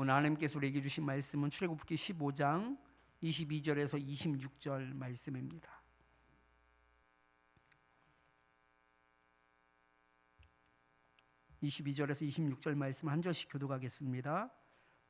오늘 하나님께서 우리에게 주신 말씀은 출애굽기 15장 22절에서 26절 말씀입니다. (22절에서 26절) 말씀 한 절씩 교독하겠습니다.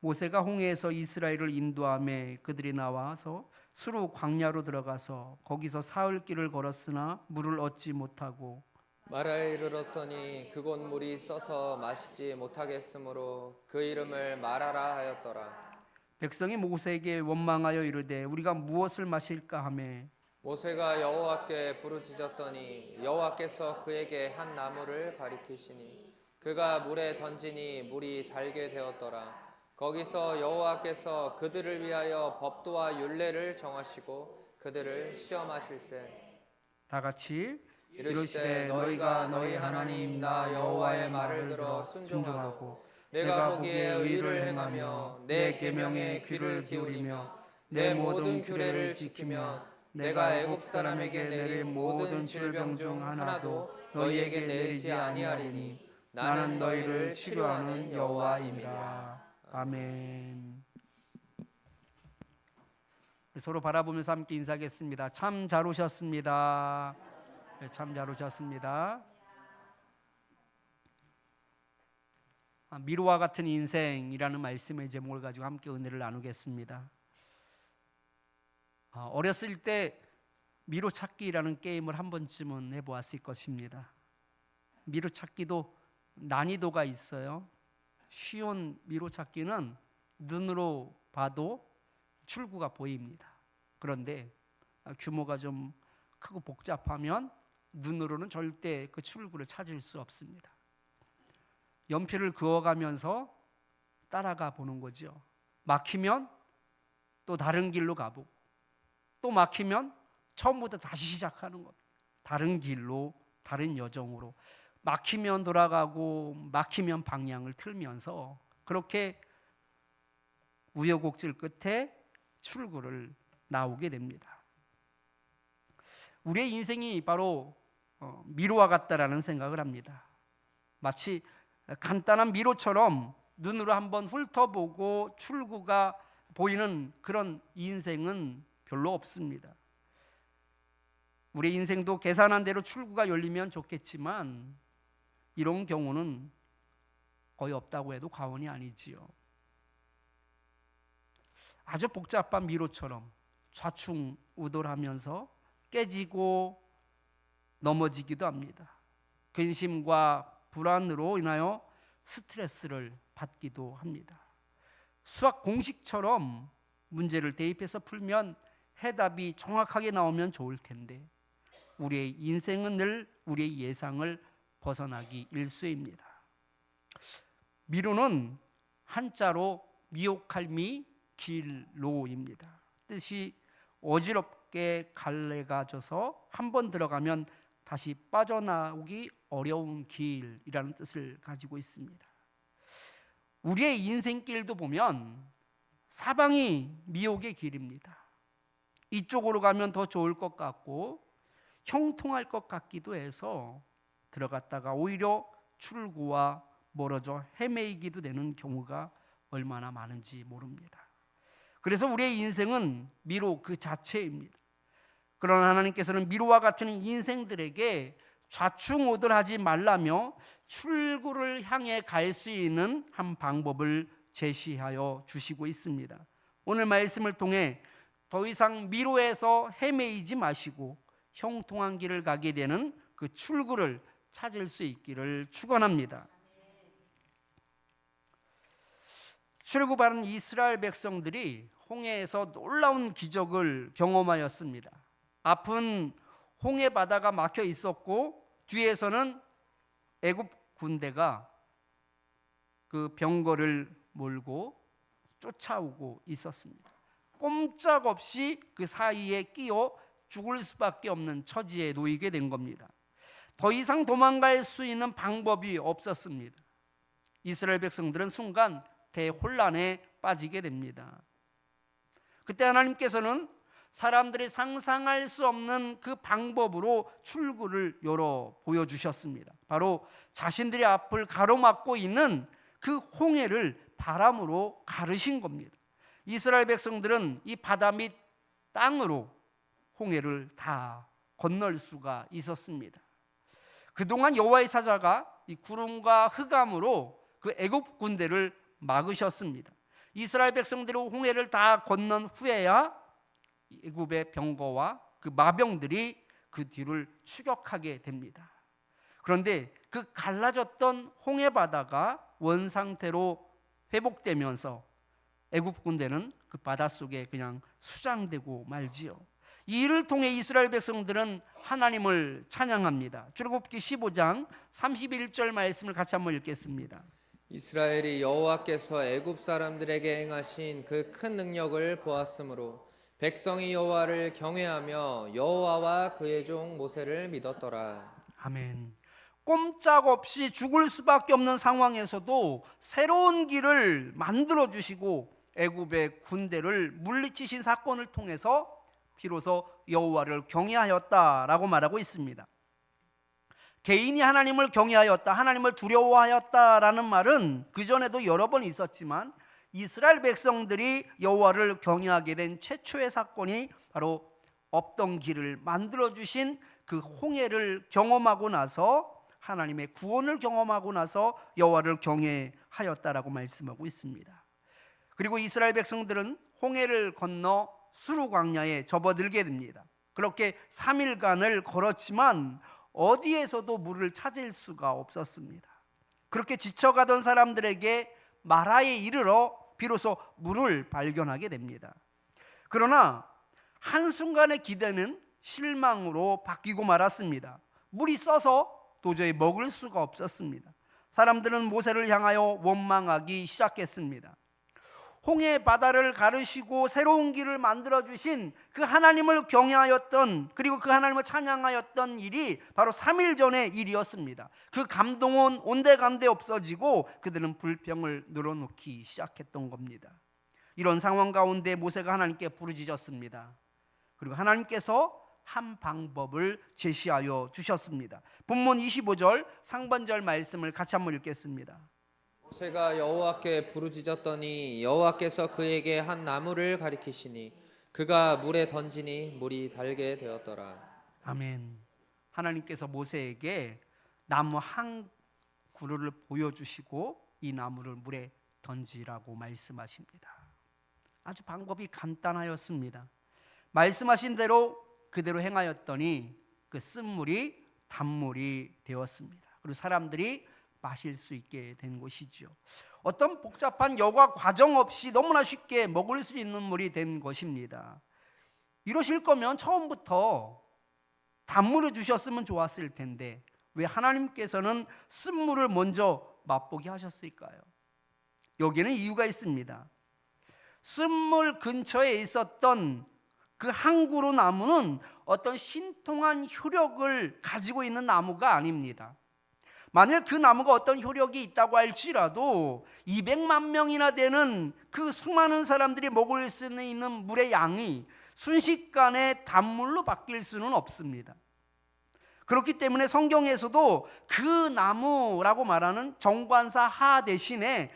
모세가 홍해에서 이스라엘을 인도하매 그들이 나와서 수르 광야로 들어가서 거기서 사흘 길을 걸었으나 물을 얻지 못하고 마라에 이르렀더니 그곳 물이 써서 마시지 못하겠으므로 그 이름을 마라라 하였더라. 백성이 모세에게 원망하여 이르되 우리가 무엇을 마실까 하매 모세가 여호와께 부르짖었더니 여호와께서 그에게 한 나무를 가리키시니 그가 물에 던지니 물이 달게 되었더라. 거기서 여호와께서 그들을 위하여 법도와 율례를 정하시고 그들을 시험하실세. 다 같이 이르시되 너희가 너희 하나님 나 여호와의 말을 들어 순종하고 내가 보기에 의를 행하며 내 계명에 귀를 기울이며 내 모든 규례를 지키면 내가 애굽 사람에게 내린 모든 질병 중 하나도 너희에게 내리지 아니하리니 나는 너희를 치료하는 여호와임이라. 아멘. 서로 바라보면서 함께 인사하겠습니다. 참 잘 오셨습니다. 참 잘 오셨습니다. 미로와 같은 인생이라는 말씀의 제목을 가지고 함께 은혜를 나누겠습니다. 어렸을 때 미로 찾기라는 게임을 한 번쯤은 해보았을 것입니다. 미로 찾기도 난이도가 있어요. 쉬운 미로 찾기는 눈으로 봐도 출구가 보입니다. 그런데 규모가 좀 크고 복잡하면 눈으로는 절대 그 출구를 찾을 수 없습니다. 연필을 그어가면서 따라가 보는 거죠. 막히면 또 다른 길로 가보고 또 막히면 처음부터 다시 시작하는 겁니다. 다른 길로, 다른 여정으로 막히면 돌아가고 막히면 방향을 틀면서 그렇게 우여곡절 끝에 출구를 나오게 됩니다. 우리의 인생이 바로 미로와 같다라는 생각을 합니다. 마치 간단한 미로처럼 눈으로 한번 훑어보고 출구가 보이는 그런 인생은 별로 없습니다. 우리 인생도 계산한 대로 출구가 열리면 좋겠지만 이런 경우는 거의 없다고 해도 과언이 아니지요. 아주 복잡한 미로처럼 좌충우돌하면서 깨지고 넘어지기도 합니다. 근심과 불안으로 인하여 스트레스를 받기도 합니다. 수학 공식처럼 문제를 대입해서 풀면 해답이 정확하게 나오면 좋을 텐데 우리의 인생은 늘 우리의 예상을 벗어나기 일쑤입니다. 미로는 한자로 미혹할미 길로입니다. 뜻이 어지럽게 갈래가 져서 한번 들어가면 다시 빠져나오기 어려운 길이라는 뜻을 가지고 있습니다. 우리의 인생길도 보면 사방이 미혹의 길입니다. 이쪽으로 가면 더 좋을 것 같고 형통할 것 같기도 해서 들어갔다가 오히려 출구와 멀어져 헤매이기도 되는 경우가 얼마나 많은지 모릅니다. 그래서 우리의 인생은 미로 그 자체입니다. 그러나 하나님께서는 미로와 같은 인생들에게 좌충우돌하지 말라며 출구를 향해 갈 수 있는 한 방법을 제시하여 주시고 있습니다. 오늘 말씀을 통해 더 이상 미로에서 헤매이지 마시고 형통한 길을 가게 되는 그 출구를 찾을 수 있기를 축원합니다. 출애굽하는 이스라엘 백성들이 홍해에서 놀라운 기적을 경험하였습니다. 앞은 홍해 바다가 막혀 있었고 뒤에서는 애굽 군대가 그 병거를 몰고 쫓아오고 있었습니다. 꼼짝없이 그 사이에 끼어 죽을 수밖에 없는 처지에 놓이게 된 겁니다. 더 이상 도망갈 수 있는 방법이 없었습니다. 이스라엘 백성들은 순간 대혼란에 빠지게 됩니다. 그때 하나님께서는 사람들이 상상할 수 없는 그 방법으로 출구를 열어 보여주셨습니다. 바로 자신들의 앞을 가로막고 있는 그 홍해를 바람으로 가르신 겁니다. 이스라엘 백성들은 이 바다 및 땅으로 홍해를 다 건널 수가 있었습니다. 그동안 여호와의 사자가 이 구름과 흑암으로 그 애굽 군대를 막으셨습니다. 이스라엘 백성들이 홍해를 다 건넌 후에야 애굽의 병거와 그 마병들이 그 뒤를 추격하게 됩니다. 그런데 그 갈라졌던 홍해 바다가 원상태로 회복되면서 애굽 군대는 그 바닷속에 그냥 수장되고 말지요. 이 일을 통해 이스라엘 백성들은 하나님을 찬양합니다. 출애굽기 15장 31절 말씀을 같이 한번 읽겠습니다. 이스라엘이 여호와께서 애굽 사람들에게 행하신 그 큰 능력을 보았으므로 백성이 여호와를 경외하며 여호와와 그의 종 모세를 믿었더라. 아멘. 꼼짝없이 죽을 수밖에 없는 상황에서도 새로운 길을 만들어 주시고 애굽의 군대를 물리치신 사건을 통해서 비로소 여호와를 경외하였다라고 말하고 있습니다. 개인이 하나님을 경외하였다, 하나님을 두려워하였다라는 말은 그전에도 여러 번 있었지만 이스라엘 백성들이 여호와를 경외하게 된 최초의 사건이 바로 없던 길을 만들어 주신 그 홍해를 경험하고 나서 하나님의 구원을 경험하고 나서 여호와를 경외하였다라고 말씀하고 있습니다. 그리고 이스라엘 백성들은 홍해를 건너 수르 광야에 접어들게 됩니다. 그렇게 3일간을 걸었지만 어디에서도 물을 찾을 수가 없었습니다. 그렇게 지쳐가던 사람들에게 마라에 이르러 비로소 물을 발견하게 됩니다. 그러나 한순간의 기대는 실망으로 바뀌고 말았습니다. 물이 써서 도저히 먹을 수가 없었습니다. 사람들은 모세를 향하여 원망하기 시작했습니다. 홍해 바다를 가르시고 새로운 길을 만들어주신 그 하나님을 경외하였던, 그리고 그 하나님을 찬양하였던 일이 바로 3일 전의 일이었습니다. 그 감동은 온데간데 없어지고 그들은 불평을 늘어놓기 시작했던 겁니다. 이런 상황 가운데 모세가 하나님께 부르짖었습니다. 그리고 하나님께서 한 방법을 제시하여 주셨습니다. 본문 25절 상반절 말씀을 같이 한번 읽겠습니다. 모세가 여호와께 부르짖었더니 여호와께서 그에게 한 나무를 가리키시니 그가 물에 던지니 물이 달게 되었더라. 아멘. 하나님께서 모세에게 나무 한 그루를 보여주시고 이 나무를 물에 던지라고 말씀하십니다. 아주 방법이 간단하였습니다. 말씀하신 대로 그대로 행하였더니 그 쓴물이 단물이 되었습니다. 그리고 사람들이 마실 수 있게 된 것이죠. 어떤 복잡한 여과 과정 없이 너무나 쉽게 먹을 수 있는 물이 된 것입니다. 이러실 거면 처음부터 단물을 주셨으면 좋았을 텐데 왜 하나님께서는 쓴물을 먼저 맛보게 하셨을까요? 여기에는 이유가 있습니다. 쓴물 근처에 있었던 그 한 그루 나무는 어떤 신통한 효력을 가지고 있는 나무가 아닙니다. 만일 그 나무가 어떤 효력이 있다고 할지라도 200만 명이나 되는 그 수많은 사람들이 먹을 수 있는 물의 양이 순식간에 단물로 바뀔 수는 없습니다. 그렇기 때문에 성경에서도 그 나무라고 말하는 정관사 하 대신에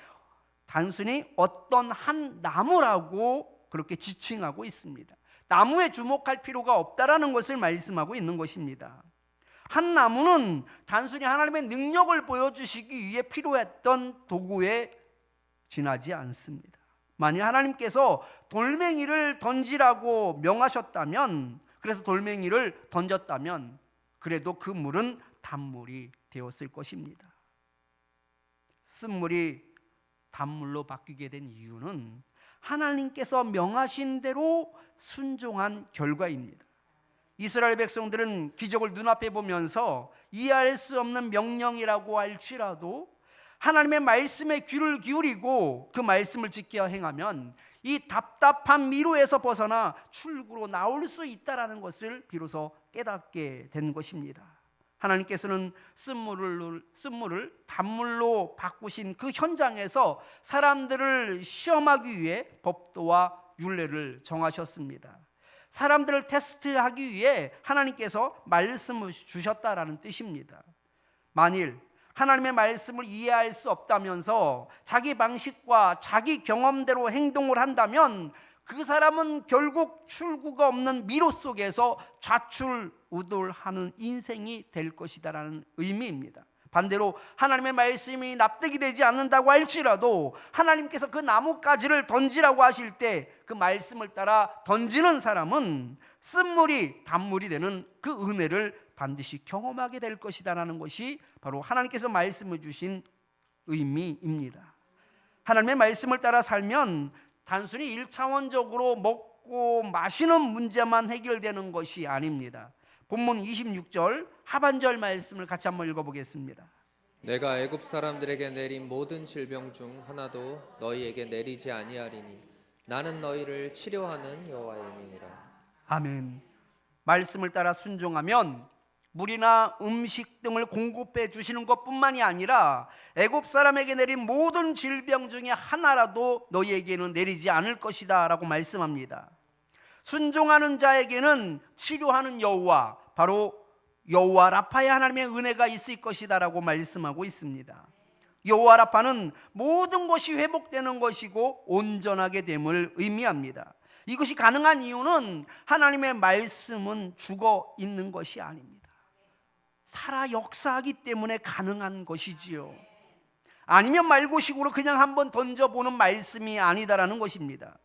단순히 어떤 한 나무라고 그렇게 지칭하고 있습니다. 나무에 주목할 필요가 없다라는 것을 말씀하고 있는 것입니다. 한 나무는 단순히 하나님의 능력을 보여주시기 위해 필요했던 도구에 지나지 않습니다. 만약 하나님께서 돌멩이를 던지라고 명하셨다면, 그래서 돌멩이를 던졌다면 그래도 그 물은 단물이 되었을 것입니다. 쓴물이 단물로 바뀌게 된 이유는 하나님께서 명하신 대로 순종한 결과입니다. 이스라엘 백성들은 기적을 눈앞에 보면서 이해할 수 없는 명령이라고 할지라도 하나님의 말씀에 귀를 기울이고 그 말씀을 지켜 행하면 이 답답한 미로에서 벗어나 출구로 나올 수 있다는 것을 비로소 깨닫게 된 것입니다. 하나님께서는 쓴물을 단물로 바꾸신 그 현장에서 사람들을 시험하기 위해 법도와 율례를 정하셨습니다. 사람들을 테스트하기 위해 하나님께서 말씀을 주셨다라는 뜻입니다. 만일 하나님의 말씀을 이해할 수 없다면서 자기 방식과 자기 경험대로 행동을 한다면 그 사람은 결국 출구가 없는 미로 속에서 좌출우돌하는 인생이 될 것이다라는 의미입니다. 반대로 하나님의 말씀이 납득이 되지 않는다고 할지라도 하나님께서 그 나뭇가지를 던지라고 하실 때 그 말씀을 따라 던지는 사람은 쓴물이 단물이 되는 그 은혜를 반드시 경험하게 될 것이다라는 것이 바로 하나님께서 말씀해 주신 의미입니다. 하나님의 말씀을 따라 살면 단순히 1차원적으로 먹고 마시는 문제만 해결되는 것이 아닙니다. 본문 26절 하반절 말씀을 같이 한번 읽어보겠습니다. 내가 애굽 사람들에게 내린 모든 질병 중 하나도 너희에게 내리지 아니하리니 나는 너희를 치료하는 여호와의 이니라. 아멘. 말씀을 따라 순종하면 물이나 음식 등을 공급해 주시는 것뿐만이 아니라 애굽 사람에게 내린 모든 질병 중에 하나라도 너희에게는 내리지 않을 것이다 라고 말씀합니다. 순종하는 자에게는 치료하는 여호와, 바로 여호와 라파의 하나님의 은혜가 있을 것이다 라고 말씀하고 있습니다. 여호와 라파는 모든 것이 회복되는 것이고 온전하게 됨을 의미합니다. 이것이 가능한 이유는 하나님의 말씀은 죽어 있는 것이 아닙니다. 살아 역사하기 때문에 가능한 것이지요. 아니면 말고식으로 그냥 한번 던져보는 말씀이 아니다라는 것입니다.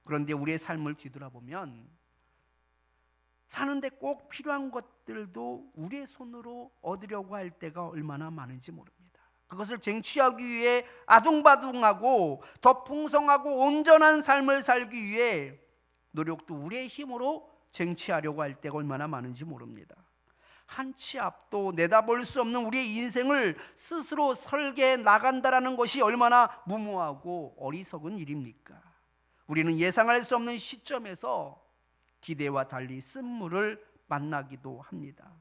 그런데 우리의 삶을 뒤돌아보면 사는데 꼭 필요한 것들도 우리의 손으로 얻으려고 할 때가 얼마나 많은지 모릅니다. 그것을 쟁취하기 위해 아둥바둥하고 더 풍성하고 온전한 삶을 살기 위해 노력도 우리의 힘으로 쟁취하려고 할 때가 얼마나 많은지 모릅니다. 한 치 앞도 내다볼 수 없는 우리의 인생을 스스로 설계해 나간다라는 것이 얼마나 무모하고 어리석은 일입니까? 우리는 예상할 수 없는 시점에서 기대와 달리 쓴물을 만나기도 합니다.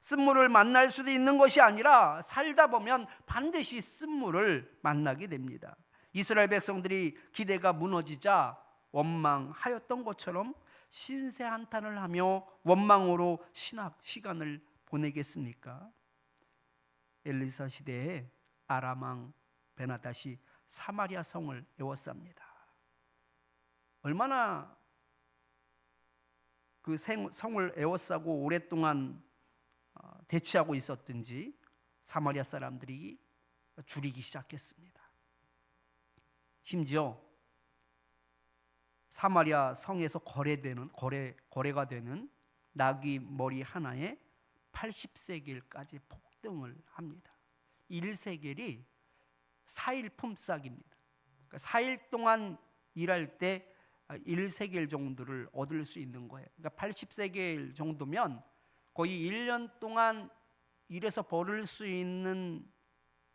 쓴물을 만날 수도 있는 것이 아니라 살다 보면 반드시 쓴물을 만나게 됩니다. 이스라엘 백성들이 기대가 무너지자 원망하였던 것처럼 신세한탄을 하며 원망으로 시간을 보내겠습니까? 엘리사 시대에 아람 왕 베나닷이 사마리아 성을 에워쌉니다. 얼마나 그 성을 에워싸고 오랫동안 대치하고 있었든지 사마리아 사람들이 줄이기 시작했습니다. 심지어 사마리아 성에서 거래가 되는 나귀 머리 하나에 80세겔까지 폭등을 합니다. 1세겔이 4일 품삯입니다. 그러니까 4일 동안 일할 때 1세겔 정도를 얻을 수 있는 거예요. 그러니까 80세겔 정도면 거의 1년 동안 일해서 벌을 수 있는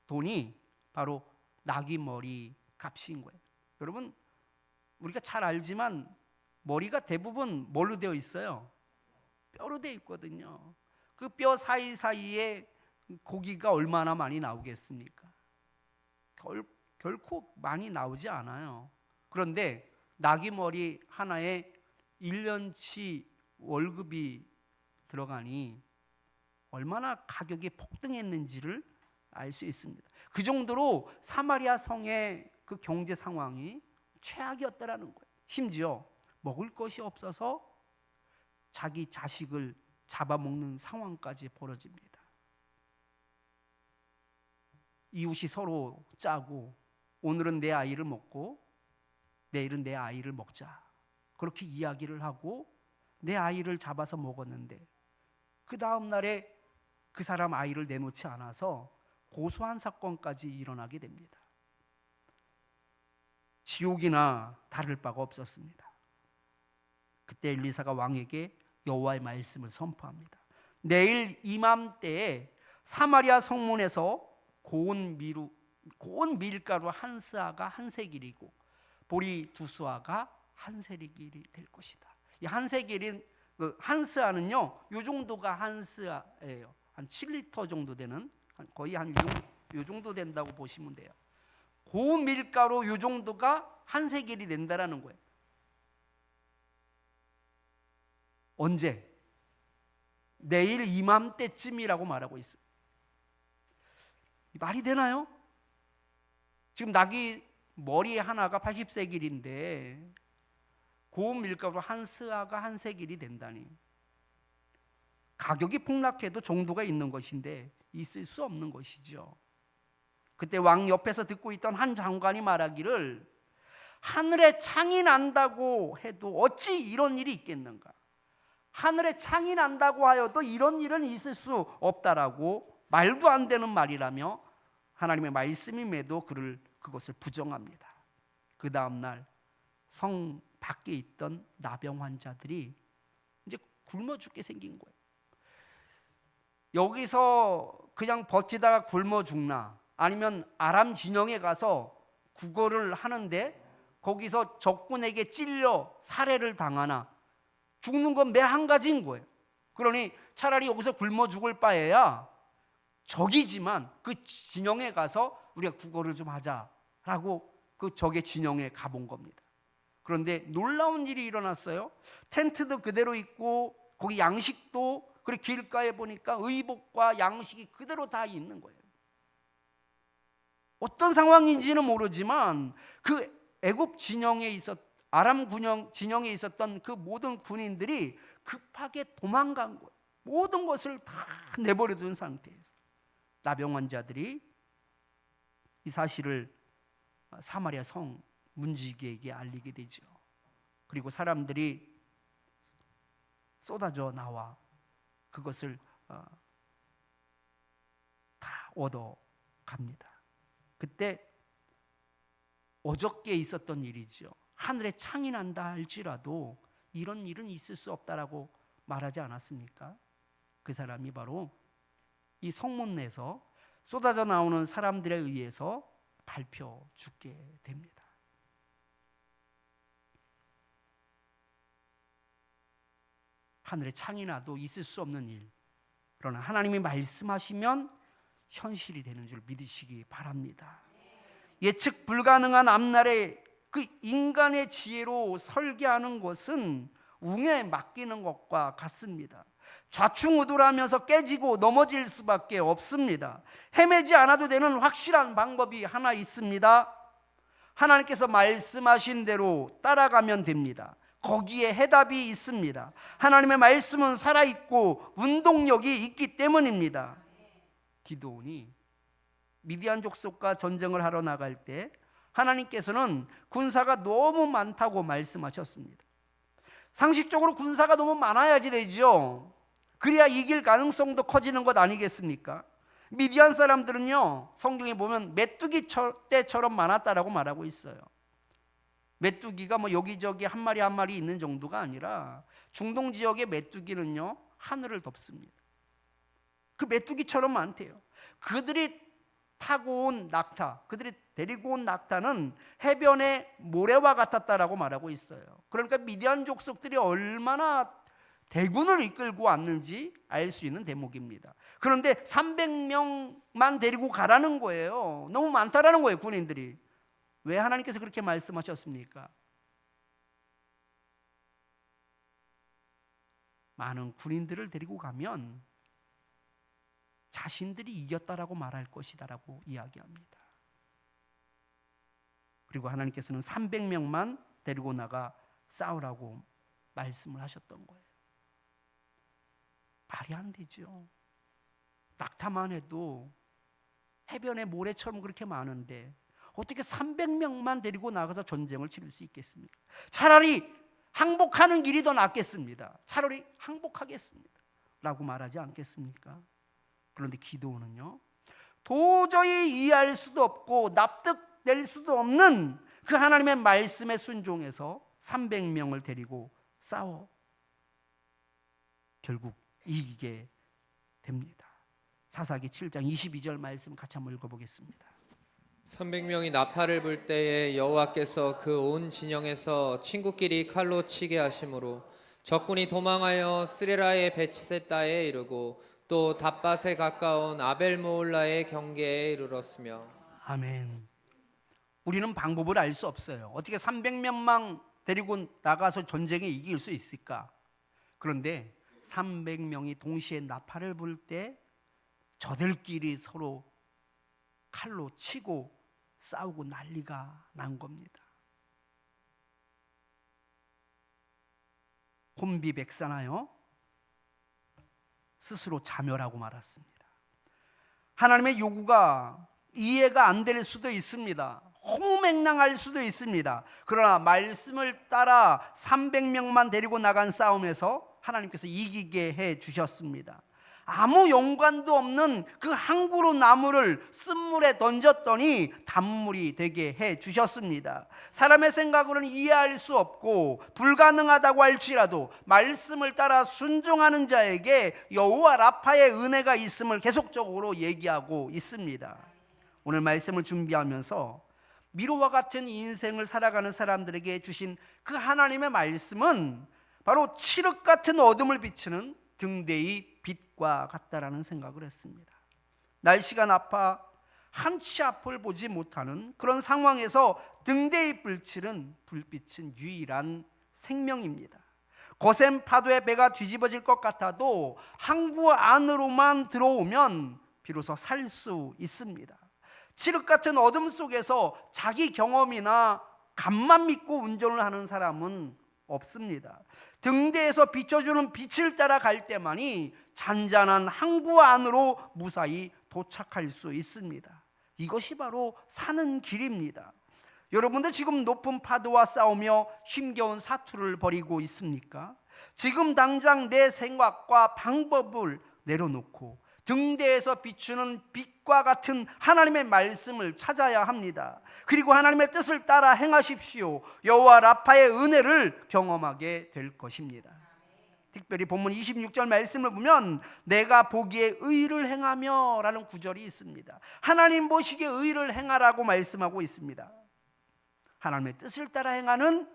돈이 바로 나귀 머리 값인 거예요. 여러분, 우리가 잘 알지만 머리가 대부분 뭘로 되어 있어요? 뼈로 되어 있거든요. 그 뼈 사이사이에 고기가 얼마나 많이 나오겠습니까? 결코 많이 나오지 않아요. 그런데 나귀 머리 하나에 1년치 월급이 들어가니 얼마나 가격이 폭등했는지를 알 수 있습니다. 그 정도로 사마리아 성의 그 경제 상황이 최악이었다라는 거예요. 심지어 먹을 것이 없어서 자기 자식을 잡아먹는 상황까지 벌어집니다. 이웃이 서로 짜고 오늘은 내 아이를 먹고 내일은 내 아이를 먹자, 그렇게 이야기를 하고 내 아이를 잡아서 먹었는데 그 다음 날에 그 사람 아이를 내놓지 않아서 고소한 사건까지 일어나게 됩니다. 지옥이나 다를 바가 없었습니다. 그때 엘리사가 왕에게 여호와의 말씀을 선포합니다. 내일 이맘때에 사마리아 성문에서 고운 밀가루 한 스아가 한 세겔이고 보리 두 스아가 한 세겔이 될 것이다. 이 한 세겔인 한 스아는요, 요 정도가 한 스아예요. 한 7리터 정도 되는, 거의 한 요 정도 된다고 보시면 돼요. 고운 밀가루 요 정도가 한 세겔이 된다라는 거예요. 언제? 내일 이맘때쯤이라고 말하고 있어요. 말이 되나요? 지금 낙이 머리 하나가 80세길인데 고운 밀가루 한 스아가 한 세길이 된다니. 가격이 폭락해도 정도가 있는 것인데 있을 수 없는 것이죠. 그때 왕 옆에서 듣고 있던 한 장관이 말하기를 하늘에 창이 난다고 해도 어찌 이런 일이 있겠는가? 하늘에 창이 난다고 하여도 이런 일은 있을 수 없다라고 말도 안 되는 말이라며 하나님의 말씀임에도 그것을 부정합니다. 그 다음 날 성 밖에 있던 나병 환자들이 이제 굶어 죽게 생긴 거예요. 여기서 그냥 버티다가 굶어 죽나, 아니면 아람 진영에 가서 구걸을 하는데 거기서 적군에게 찔려 살해를 당하나, 죽는 건 매 한 가지인 거예요. 그러니 차라리 여기서 굶어 죽을 바에야 적이지만 그 진영에 가서 우리가 구걸을 좀 하자라고 그 적의 진영에 가본 겁니다. 그런데 놀라운 일이 일어났어요. 텐트도 그대로 있고 거기 양식도, 그리고 길가에 보니까 의복과 양식이 그대로 다 있는 거예요. 어떤 상황인지는 모르지만 그 애굽 진영에 아람 진영에 있었던 그 모든 군인들이 급하게 도망간 거예요. 모든 것을 다 내버려 둔 상태에서 나병 환자들이 이 사실을 사마리아 성 문지기에게 알리게 되죠. 그리고 사람들이 쏟아져 나와 그것을 다 얻어갑니다. 그때 어저께 있었던 일이죠. 하늘에 창이 난다 할지라도 이런 일은 있을 수 없다라고 말하지 않았습니까? 그 사람이 바로 이 성문 내에서 쏟아져 나오는 사람들에 의해서 밟혀 죽게 됩니다. 하늘에 창이 나도 있을 수 없는 일, 그러나 하나님이 말씀하시면 현실이 되는 줄 믿으시기 바랍니다. 예측 불가능한 앞날에 그 인간의 지혜로 설계하는 것은 웅에 맡기는 것과 같습니다. 좌충우돌하면서 깨지고 넘어질 수밖에 없습니다. 헤매지 않아도 되는 확실한 방법이 하나 있습니다. 하나님께서 말씀하신 대로 따라가면 됩니다. 거기에 해답이 있습니다. 하나님의 말씀은 살아있고 운동력이 있기 때문입니다. 기드온이 미디안 족속과 전쟁을 하러 나갈 때 하나님께서는 군사가 너무 많다고 말씀하셨습니다. 상식적으로 군사가 너무 많아야지 되죠. 그래야 이길 가능성도 커지는 것 아니겠습니까? 미디안 사람들은요, 성경에 보면 메뚜기 떼처럼 많았다라고 말하고 있어요. 메뚜기가 뭐 여기저기 한 마리 한 마리 있는 정도가 아니라 중동 지역의 메뚜기는요 하늘을 덮습니다. 그 메뚜기처럼 많대요. 그들이 타고 온 낙타, 그들이 데리고 온 낙타는 해변의 모래와 같았다라고 말하고 있어요. 그러니까 미디안 족속들이 얼마나 대군을 이끌고 왔는지 알 수 있는 대목입니다. 그런데 300명만 데리고 가라는 거예요. 너무 많다라는 거예요, 군인들이. 왜 하나님께서 그렇게 말씀하셨습니까? 많은 군인들을 데리고 가면 자신들이 이겼다라고 말할 것이다라고 이야기합니다. 그리고 하나님께서는 300명만 데리고 나가 싸우라고 말씀을 하셨던 거예요. 말이 안 되죠. 낙타만 해도 해변에 모래처럼 그렇게 많은데 어떻게 300명만 데리고 나가서 전쟁을 치를 수 있겠습니까? 차라리 항복하는 길이 더 낫겠습니다. 차라리 항복하겠습니다 라고 말하지 않겠습니까? 그런데 기드온은요, 도저히 이해할 수도 없고 납득될 수도 없는 그 하나님의 말씀에 순종해서 300명을 데리고 싸워 결국 이기게 됩니다. 사사기 7장 22절 말씀 같이 한번 읽어보겠습니다. 300명이 나팔을 불 때에 여호와께서 그 온 진영에서 친구끼리 칼로 치게 하심으로 적군이 도망하여 스레라의 베치세다에 이르고 또 답밭에 가까운 아벨모올라의 경계에 이르렀으며. 아멘. 우리는 방법을 알 수 없어요. 어떻게 300명만 데리고 나가서 전쟁에 이길 수 있을까? 그런데 300명이 동시에 나팔을 불 때 저들끼리 서로 칼로 치고 싸우고 난리가 난 겁니다. 혼비백산하여 스스로 자멸하고 말았습니다. 하나님의 요구가 이해가 안 될 수도 있습니다. 홍맹랑할 수도 있습니다. 그러나 말씀을 따라 300명만 데리고 나간 싸움에서 하나님께서 이기게 해 주셨습니다. 아무 연관도 없는 그 한 그루 나무를 쓴물에 던졌더니 단물이 되게 해 주셨습니다. 사람의 생각으로는 이해할 수 없고 불가능하다고 할지라도 말씀을 따라 순종하는 자에게 여호와 라파의 은혜가 있음을 계속적으로 얘기하고 있습니다. 오늘 말씀을 준비하면서 미로와 같은 인생을 살아가는 사람들에게 주신 그 하나님의 말씀은 바로 칠흑 같은 어둠을 비추는 등대의 빛과 같다라는 생각을 했습니다. 날씨가 나빠 한치 앞을 보지 못하는 그런 상황에서 등대의 불빛은 유일한 생명입니다. 거센 파도에 배가 뒤집어질 것 같아도 항구 안으로만 들어오면 비로소 살 수 있습니다. 칠흑 같은 어둠 속에서 자기 경험이나 감만 믿고 운전을 하는 사람은 없습니다. 등대에서 비춰주는 빛을 따라 갈 때만이 잔잔한 항구 안으로 무사히 도착할 수 있습니다. 이것이 바로 사는 길입니다. 여러분들 지금 높은 파도와 싸우며 힘겨운 사투를 벌이고 있습니까? 지금 당장 내 생각과 방법을 내려놓고 등대에서 비추는 빛과 같은 하나님의 말씀을 찾아야 합니다. 그리고 하나님의 뜻을 따라 행하십시오. 여호와 라파의 은혜를 경험하게 될 것입니다. 특별히 본문 26절 말씀을 보면 내가 보기에 의를 행하며 라는 구절이 있습니다. 하나님 보시기에 의를 행하라고 말씀하고 있습니다. 하나님의 뜻을 따라 행하는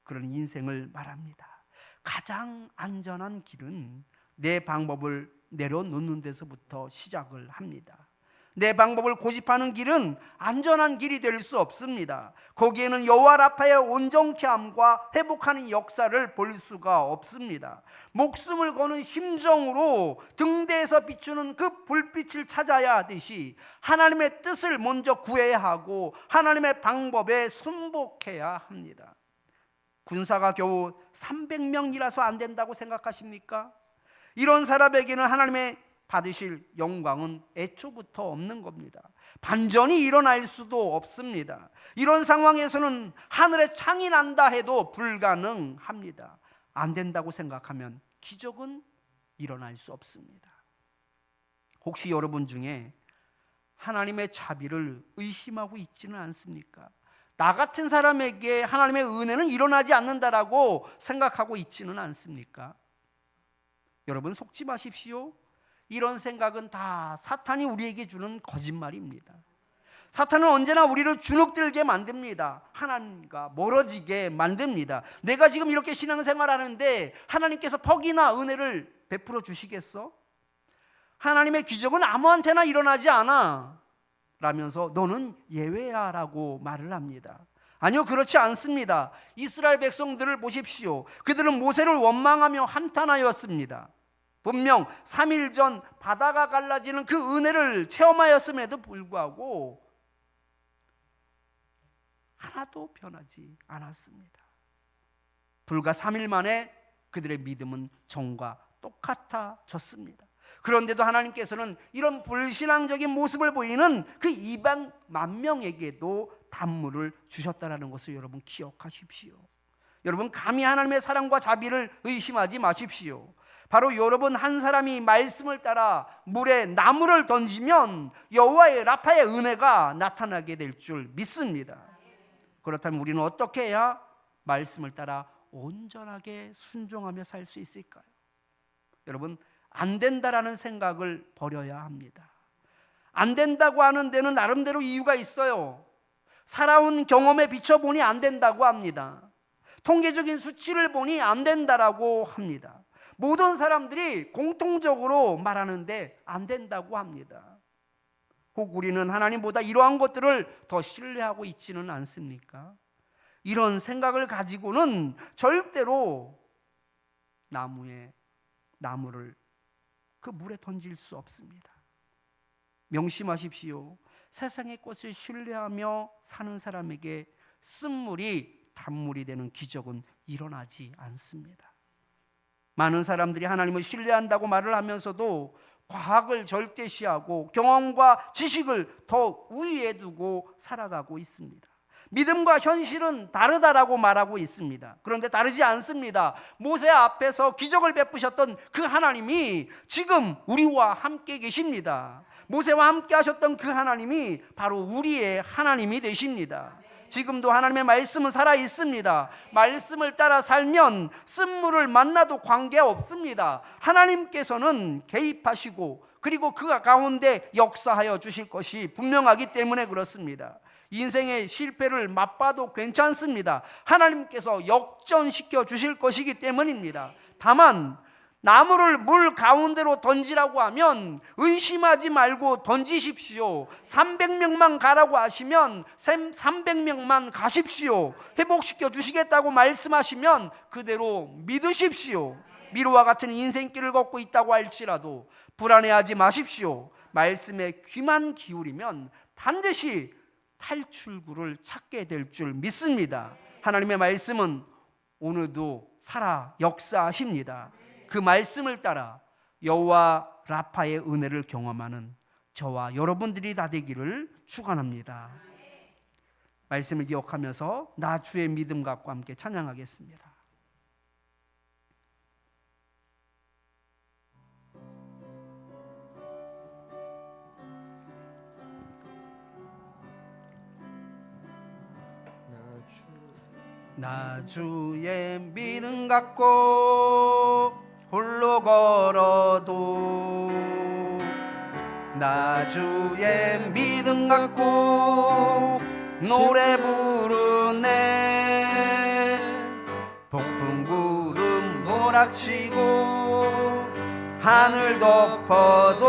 그런 인생을 말합니다. 가장 안전한 길은 내 방법을 내려놓는 데서부터 시작을 합니다. 내 방법을 고집하는 길은 안전한 길이 될 수 없습니다. 거기에는 여호와 라파의 온전케 함과 회복하는 역사를 볼 수가 없습니다. 목숨을 거는 심정으로 등대에서 비추는 그 불빛을 찾아야 하듯이 하나님의 뜻을 먼저 구해야 하고 하나님의 방법에 순복해야 합니다. 군사가 겨우 300명이라서 안 된다고 생각하십니까? 이런 사람에게는 하나님의 받으실 영광은 애초부터 없는 겁니다. 반전이 일어날 수도 없습니다. 이런 상황에서는 하늘에 창이 난다 해도 불가능합니다. 안 된다고 생각하면 기적은 일어날 수 없습니다. 혹시 여러분 중에 하나님의 자비를 의심하고 있지는 않습니까? 나 같은 사람에게 하나님의 은혜는 일어나지 않는다라고 생각하고 있지는 않습니까? 여러분 속지 마십시오. 이런 생각은 다 사탄이 우리에게 주는 거짓말입니다. 사탄은 언제나 우리를 주눅들게 만듭니다. 하나님과 멀어지게 만듭니다. 내가 지금 이렇게 신앙생활하는데 하나님께서 퍽이나 은혜를 베풀어 주시겠어? 하나님의 기적은 아무한테나 일어나지 않아 라면서 너는 예외야 라고 말을 합니다. 아니요, 그렇지 않습니다. 이스라엘 백성들을 보십시오. 그들은 모세를 원망하며 한탄하였습니다. 분명 3일 전 바다가 갈라지는 그 은혜를 체험하였음에도 불구하고 하나도 변하지 않았습니다. 불과 3일 만에 그들의 믿음은 전과 똑같아졌습니다. 그런데도 하나님께서는 이런 불신앙적인 모습을 보이는 그 이방 만명에게도 단물을 주셨다는 것을 여러분 기억하십시오. 여러분 감히 하나님의 사랑과 자비를 의심하지 마십시오. 바로 여러분 한 사람이 말씀을 따라 물에 나무를 던지면 여호와의 라파의 은혜가 나타나게 될 줄 믿습니다. 그렇다면 우리는 어떻게 해야 말씀을 따라 온전하게 순종하며 살 수 있을까요? 여러분 안 된다라는 생각을 버려야 합니다. 안 된다고 하는 데는 나름대로 이유가 있어요. 살아온 경험에 비춰보니 안 된다고 합니다. 통계적인 수치를 보니 안 된다라고 합니다. 모든 사람들이 공통적으로 말하는데 안 된다고 합니다. 혹 우리는 하나님보다 이러한 것들을 더 신뢰하고 있지는 않습니까? 이런 생각을 가지고는 절대로 나무를 그 물에 던질 수 없습니다. 명심하십시오. 세상의 것을 신뢰하며 사는 사람에게 쓴물이 단물이 되는 기적은 일어나지 않습니다. 많은 사람들이 하나님을 신뢰한다고 말을 하면서도 과학을 절대시하고 경험과 지식을 더 우위에 두고 살아가고 있습니다. 믿음과 현실은 다르다라고 말하고 있습니다. 그런데 다르지 않습니다. 모세 앞에서 기적을 베푸셨던 그 하나님이 지금 우리와 함께 계십니다. 모세와 함께 하셨던 그 하나님이 바로 우리의 하나님이 되십니다. 지금도 하나님의 말씀은 살아 있습니다. 말씀을 따라 살면 쓴물을 만나도 관계없습니다. 하나님께서는 개입하시고 그리고 그 가운데 역사하여 주실 것이 분명하기 때문에 그렇습니다. 인생의 실패를 맛봐도 괜찮습니다. 하나님께서 역전시켜 주실 것이기 때문입니다. 다만 나무를 물 가운데로 던지라고 하면 의심하지 말고 던지십시오. 300명만 가라고 하시면 300명만 가십시오. 회복시켜 주시겠다고 말씀하시면 그대로 믿으십시오. 미로와 같은 인생길을 걷고 있다고 할지라도 불안해하지 마십시오. 말씀에 귀만 기울이면 반드시 탈출구를 찾게 될 줄 믿습니다. 하나님의 말씀은 오늘도 살아 역사하십니다. 그 말씀을 따라 여호와 라파의 은혜를 경험하는 저와 여러분들이 다 되기를 축원합니다. 말씀을 기억하면서 나 주의 믿음 갖고 함께 찬양하겠습니다. 나 주의 믿음 갖고 홀로 걸어도 나 주의 믿음 갖고 노래 부르네. 폭풍 구름 몰아치고 하늘 덮어도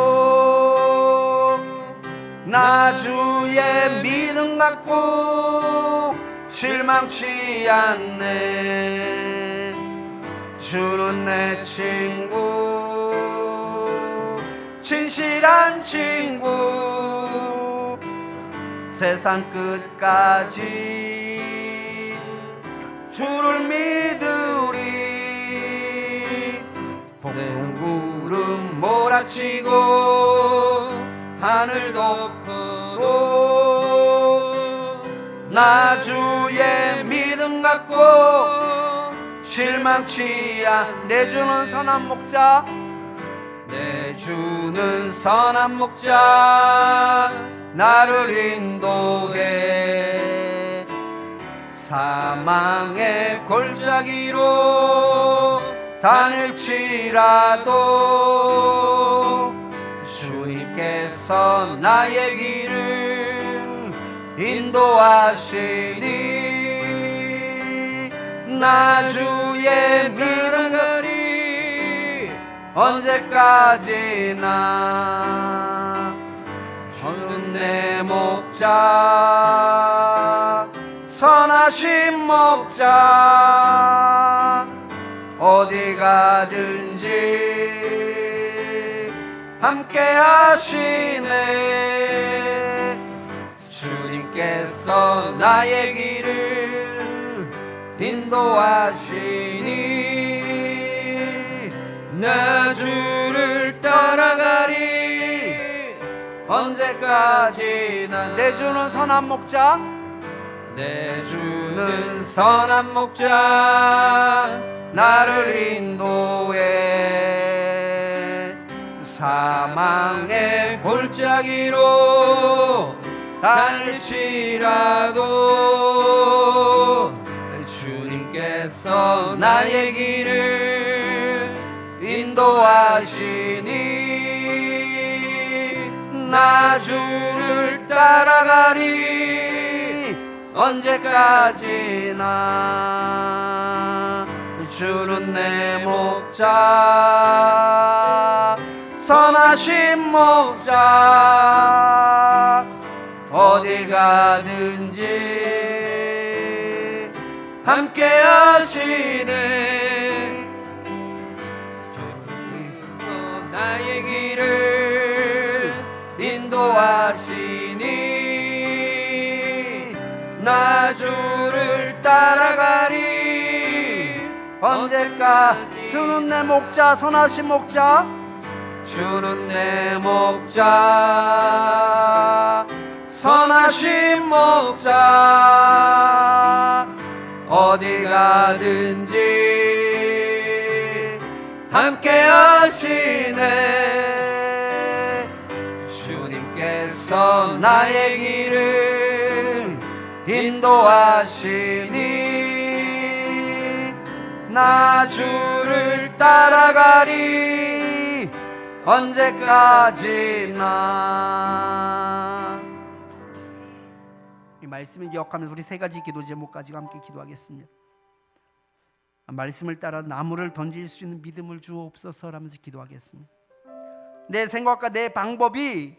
나 주의 믿음 갖고 실망치 않네. 주는 내 친구, 진실한 친구, 세상 끝까지 주를 믿으리. 폭풍 구름 몰아치고 하늘 덮어도 나 주의 믿음 갖고 실망치 않. 내 주는 선한 목자, 내 주는 선한 목자 나를 인도해. 사망의 골짜기로 다닐지라도 주님께서 나의 길을 인도하시니. 나 주의 믿음 가리 언제까지나. 주는 내 목자, 선하신 목자, 어디 가든지 함께 하시네. 주님께서 나의 길을 인도하시니. 나 주를 따라가리 언제까지나. 내 주는 선한 목자, 내 주는 선한 목자 나를 인도해. 사망의 골짜기로 다닐지라도 주님께서 나의 길을 인도하시니. 나 주를 따라가리 언제까지나. 주는 내 목자, 선하신 목자, 어디 가든지 함께 하시네. 주님께서 나의 길을 인도하시니. 나 주를 따라가리. 언제까지 주는 내 목자, 선하신 목자, 주는 내 목자, 선하신 목자. 어디 가든지 함께 하시네. 주님께서 나의 길을 인도하시니 나 주를 따라가리. 언제까지나. 이 말씀을 기억하면서 우리 세 가지 기도 제목 가지고 함께 기도하겠습니다. 말씀을 따라 나무를 던질 수 있는 믿음을 주옵소서라면서 기도하겠습니다. 내 생각과 내 방법이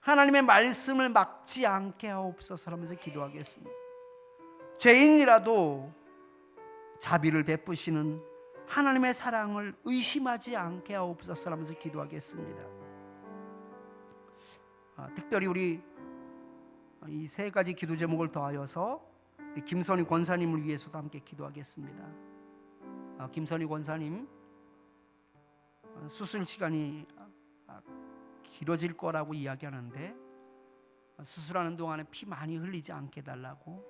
하나님의 말씀을 막지 않게 하옵소서라면서 기도하겠습니다. 죄인이라도 자비를 베푸시는 하나님의 사랑을 의심하지 않게 하옵소서라면서 기도하겠습니다. 특별히 우리 이 세 가지 기도 제목을 더하여서 김선희 권사님을 위해서도 함께 기도하겠습니다. 김선희 권사님 수술 시간이 길어질 거라고 이야기하는데 수술하는 동안에 피 많이 흘리지 않게 해달라고,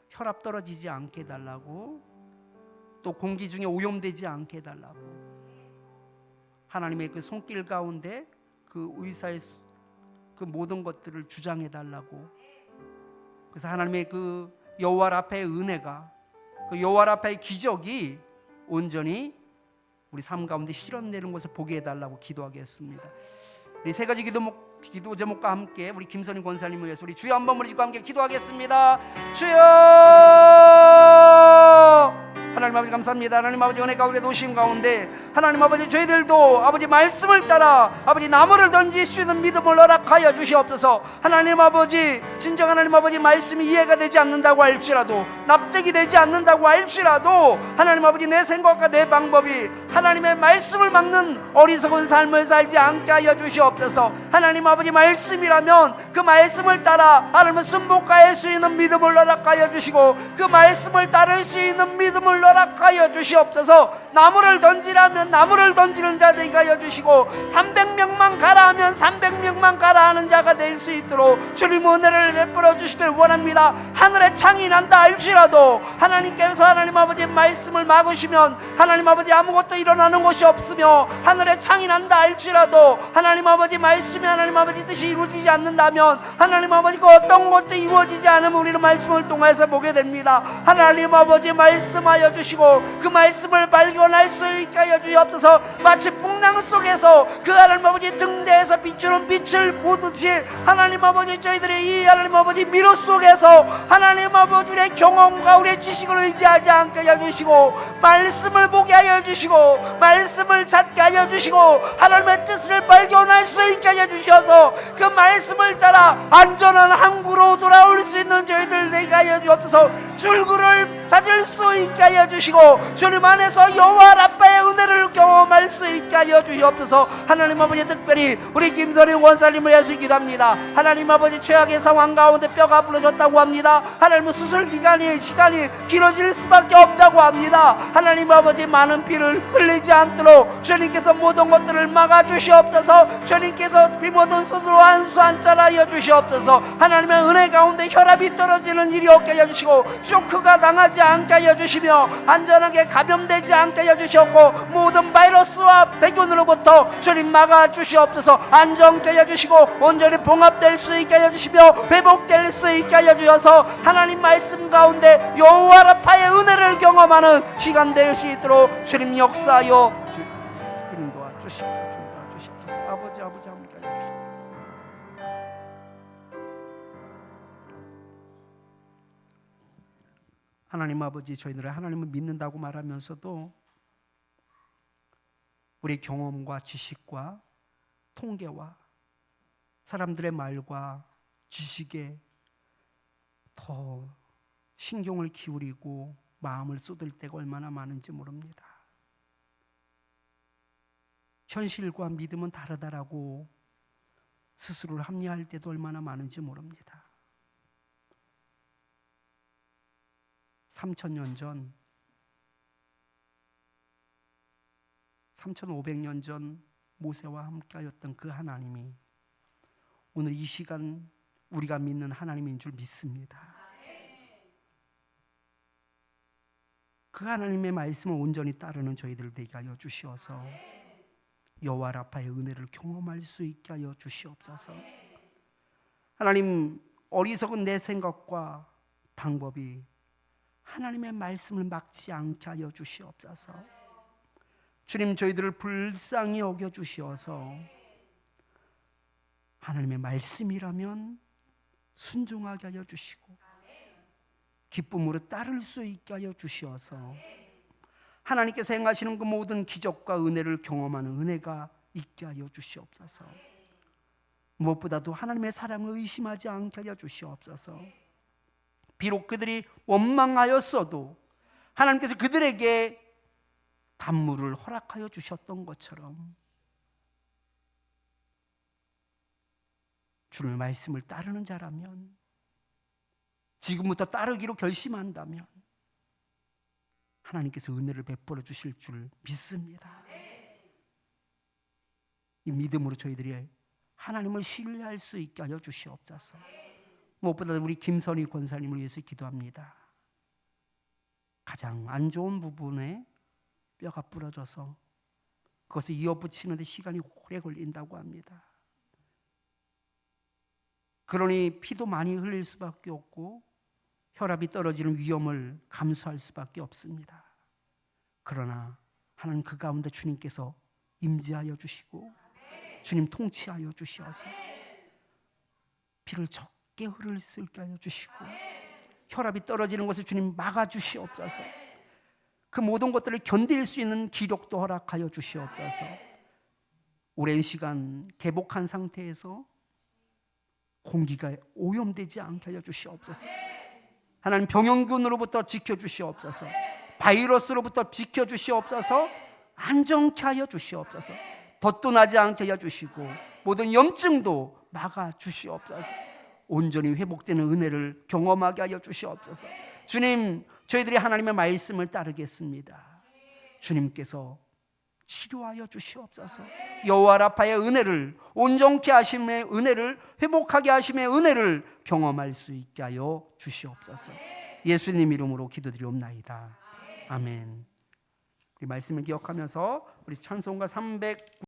혈압 떨어지지 않게 해달라고, 또 공기 중에 오염되지 않게 해달라고, 하나님의 그 손길 가운데 그 의사의 그 모든 것들을 주장해달라고. 그래서 하나님의 그 여호와 라파의 은혜가, 그 여호와 라파의 기적이 온전히 우리 삶 가운데 실현되는 것을 보게 해달라고 기도하겠습니다. 우리 세 가지 기도 제목과 함께 우리 김선희 권사님을 위해서 우리 주여 한번 부르시고 함께 기도하겠습니다. 주여! 하나님 아버지 감사합니다. 하나님 아버지 은혜 가운데 노심 가운데 하나님 아버지 저희들도 아버지 말씀을 따라 아버지 나무를 던질 수 있는 믿음을 허락하여 주시옵소서. 하나님 아버지 진정 하나님 아버지 말씀이 이해가 되지 않는다고 할지라도, 납득이 되지 않는다고 할지라도 하나님 아버지 내 생각과 내 방법이 하나님의 말씀을 막는 어리석은 삶을 살지 않게 하여 주시옵소서. 하나님 아버지 말씀이라면 그 말씀을 따라 하나님을 순복할 수 있는 믿음을 허락하여 주시고, 그 말씀을 따를 수 있는 믿음을 허락하여 주시옵소서. 나무를 던지라면 나무를 던지는 자 되게 하여 주시고, 300명만 가라 하면 300명만 가라 하는 자가 될 수 있도록 주님 은혜를 베풀어 주시길 원합니다. 하늘에 창이 난다 할지라도 하나님께서 하나님 아버지 말씀을 막으시면 하나님 아버지 아무것도 일어나는 것이 없으며, 하늘에 창이 난다 할지라도 하나님 아버지 말씀이 하나님 아버지 뜻이 이루어지지 않는다면 하나님 아버지 그 어떤 것도 이루어지지 않으면 우리는 말씀을 통해서 보게 됩니다. 하나님 아버지 말씀하여 주시고 그 말씀을 발견할 수 있게 하여 주옵소서. 마치 풍랑 속에서 그 하나님 아버지 등대에서 비추는 빛을 보듯이 하나님 아버지 저희들의 이 하나님 아버지 미로 속에서 하나님 아버지 우리의 경험과 우리의 지식을 의지하지 않게 하여 주시고, 말씀을 보게 하여 주시고 말씀을 찾게 하여 주시고 하나님의 뜻을 발견할 수 있게 하여 주셔서 그 말씀을 따라 안전한 항구로 돌아올 수 있는 저희들 되게 하여 주옵소서. 출구를 찾을 수 있게 하여 주시고 주님 안에서 여호와 라파의 은혜를 경험할 수 있게 하여 주옵소서. 하나님 아버지 특별히 우리 김선희 원사님을 위해서 기도합니다. 하나님 아버지 최악의 상황 가운데 뼈가 부러졌다고 합니다. 하나님 수술 시간이 길어질 수밖에 없다고 합니다. 하나님 아버지 많은 피를 흘리지 않도록 주님께서 모든 것들을 막아주시옵소서. 주님께서 피 묻은 손으로 안수 안전하여 주시옵소서. 하나님의 은혜 가운데 혈압이 떨어지는 일이 없게 하여 주시고, 쇼크가 당하지 않게 하여 주시며 안전하게 감염되지 않게 하여 주셨고, 모든 바이러스와 세균으로부터 주님 막아 주시옵소서. 안전케 하여 주시고 온전히 봉합될 수 있게 하여 주시며 회복될 수 있게 하여 주셔서 하나님 말씀 가운데 여호와 라파의 은혜를 경험하는 시간 될 수 있도록 주님 역사하여 주님 도와주시옵소서. 주님 도와주시옵소서. 아버지 함께 하여 주시옵소서. 하나님 아버지 저희들은 하나님을 믿는다고 말하면서도 우리 경험과 지식과 통계와 사람들의 말과 지식에 더 신경을 기울이고 마음을 쏟을 때가 얼마나 많은지 모릅니다. 현실과 믿음은 다르다라고 스스로를 합리화할 때도 얼마나 많은지 모릅니다. 3,000년 전, 3,500년 전 모세와 함께하였던 그 하나님이 오늘 이 시간 우리가 믿는 하나님인 줄 믿습니다. 그 하나님의 말씀을 온전히 따르는 저희들 되게 하여 주시어서 여호와 라파의 은혜를 경험할 수 있게 하여 주시옵소서. 하나님, 어리석은 내 생각과 방법이 하나님의 말씀을 막지 않게 하여 주시옵소서. 주님, 저희들을 불쌍히 여겨 주시어서 하나님의 말씀이라면 순종하게 하여 주시고 기쁨으로 따를 수 있게 하여 주시어서 하나님께서 행하시는 그 모든 기적과 은혜를 경험하는 은혜가 있게 하여 주시옵소서. 무엇보다도 하나님의 사랑을 의심하지 않게 하여 주시옵소서. 비록 그들이 원망하였어도 하나님께서 그들에게 단물을 허락하여 주셨던 것처럼 주의 말씀을 따르는 자라면, 지금부터 따르기로 결심한다면 하나님께서 은혜를 베풀어 주실 줄 믿습니다. 이 믿음으로 저희들이 하나님을 신뢰할 수 있게 하여 주시옵소서. 무엇보다 우리 김선희 권사님을 위해서 기도합니다. 가장 안 좋은 부분에 뼈가 부러져서 그것을 이어붙이는 데 시간이 오래 걸린다고 합니다. 그러니 피도 많이 흘릴 수밖에 없고 혈압이 떨어지는 위험을 감수할 수밖에 없습니다. 그러나 하나님, 그 가운데 주님께서 임재하여 주시고 주님 통치하여 주시어서 피를 적게 흐를 수 있게 하여 주시고 혈압이 떨어지는 것을 주님 막아주시옵소서. 그 모든 것들을 견딜 수 있는 기력도 허락하여 주시옵소서. 오랜 시간 개복한 상태에서 공기가 오염되지 않게 하여 주시옵소서. 하나님, 병영균으로부터 지켜주시옵소서. 바이러스로부터 지켜주시옵소서. 안정케 하여 주시옵소서. 덧도 나지 않게 하여 주시고 모든 염증도 막아주시옵소서. 온전히 회복되는 은혜를 경험하게 하여 주시옵소서. 주님, 저희들이 하나님의 말씀을 따르겠습니다. 주님께서 치료하여 주시옵소서. 여호와 라파의 은혜를, 온전케 하심의 은혜를, 회복하게 하심의 은혜를 경험할 수 있게 하여 주시옵소서. 예수님 이름으로 기도드리옵나이다. 아멘. 이 말씀을 기억하면서 우리 찬송가 300